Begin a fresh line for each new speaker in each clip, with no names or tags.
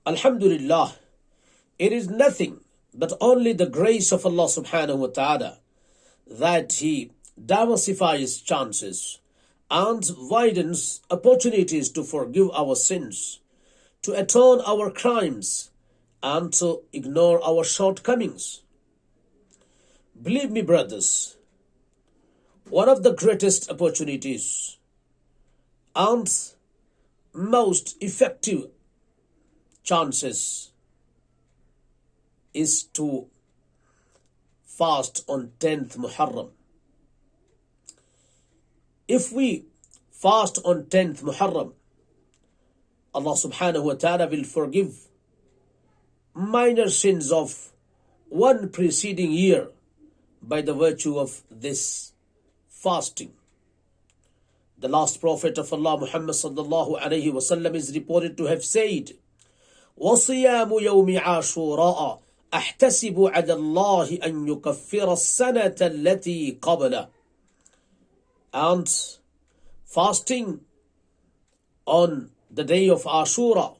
Alhamdulillah, it is nothing but only the grace of Allah subhanahu wa ta'ala that He diversifies chances and widens opportunities to forgive our sins, to atone our crimes, and to ignore our shortcomings. Believe me, brothers, one of the greatest opportunities and most effective chances is to fast on 10th Muharram. If we fast on 10th Muharram, Allah subhanahu wa ta'ala will forgive minor sins of one preceding year by the virtue of this fasting. The last prophet of Allah, Muhammad sallallahu alayhi wasallam, is reported to have said, وَصِيَامُ يَوْمِ عَاشُورَاءَ أَحْتَسِبُ عَلَى اللَّهِ أَن يُكَفِّرَ السَّنَةَ الَّتِي قَبْلَهُ. And fasting on the day of Ashura,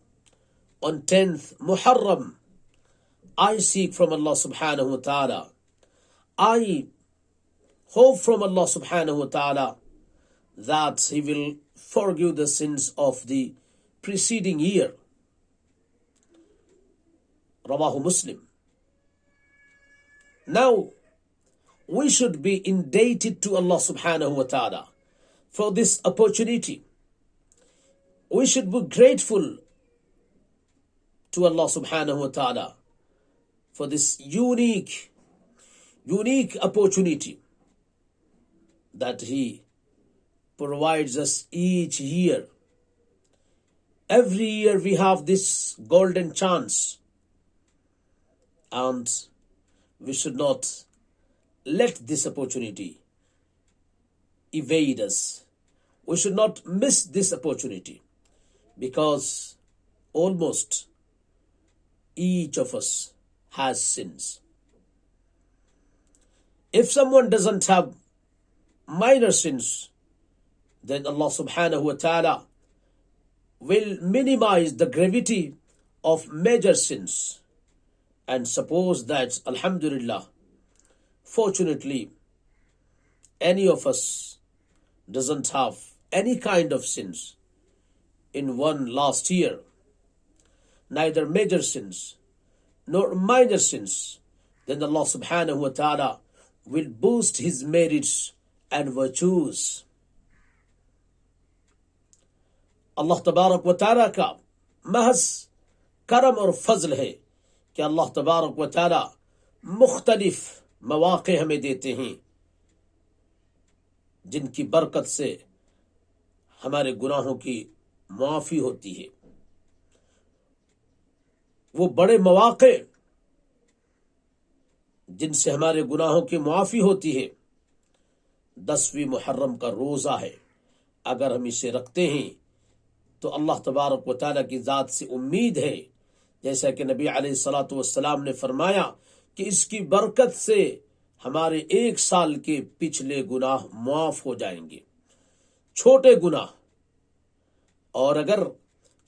on 10th Muharram, I seek from Allah subhanahu wa ta'ala, I hope from Allah subhanahu wa ta'ala that He will forgive the sins of the preceding year. Rawahu Muslim. Now, we should be indebted to Allah subhanahu wa ta'ala for this opportunity. We should be grateful to Allah subhanahu wa ta'ala for this unique opportunity that He provides us each year. Every year we have this golden chance, and we should not let this opportunity evade us. We should not miss this opportunity, because almost each of us has sins. If someone doesn't have minor sins, then Allah subhanahu wa ta'ala will minimize the gravity of major sins. And suppose that, alhamdulillah, fortunately, any of us doesn't have any kind of sins in one last year, neither major sins nor minor sins, then Allah subhanahu wa ta'ala will boost his merits and virtues. Allah तबारक व ताला का महज करम और फजल है कि अल्लाह तबारक व ताला मुख्तलिफ मौक़े हमें देते हैं, जिनकी बरकत से हमारे गुनाहों की माफ़ी होती है। वो बड़े मौक़े जिनसे हमारे गुनाहों की माफ़ी होती है, 10वीं मुहर्रम का रोज़ा है। अगर हम इसे रखते हैं तो अल्लाह तबारक व तआला की ज़ात से उम्मीद है, जैसा कि नबी अलैहिस्सलातु वस्सलाम ने फरमाया कि इसकी बरकत से हमारे 1 साल के पिछले गुनाह माफ़ हो जाएंगे, छोटे गुनाह। और अगर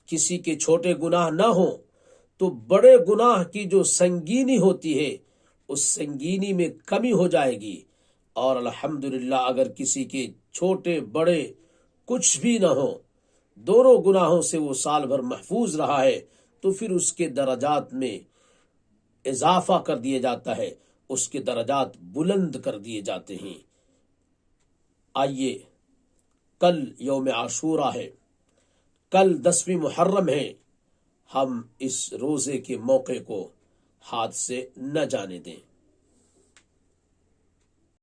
किसी के छोटे गुनाह ना हो तो बड़े गुनाह की जो संगीनी होती है, उस संगीनी में कमी हो जाएगी। और अल्हम्दुलिल्लाह, अगर किसी के छोटे बड़े कुछ भी ना हो, दोनों गुनाहों से वो साल भर महफूज रहा है, तो फिर उसके दर्जात में इजाफा कर दिया जाता है, उसके दर्जात बुलंद कर दिए जाते हैं। आइए, कल यौम आशूरा है, कल 10वीं मुहर्रम है, हम इस रोज़े के मौके को हाथ से न जाने दें।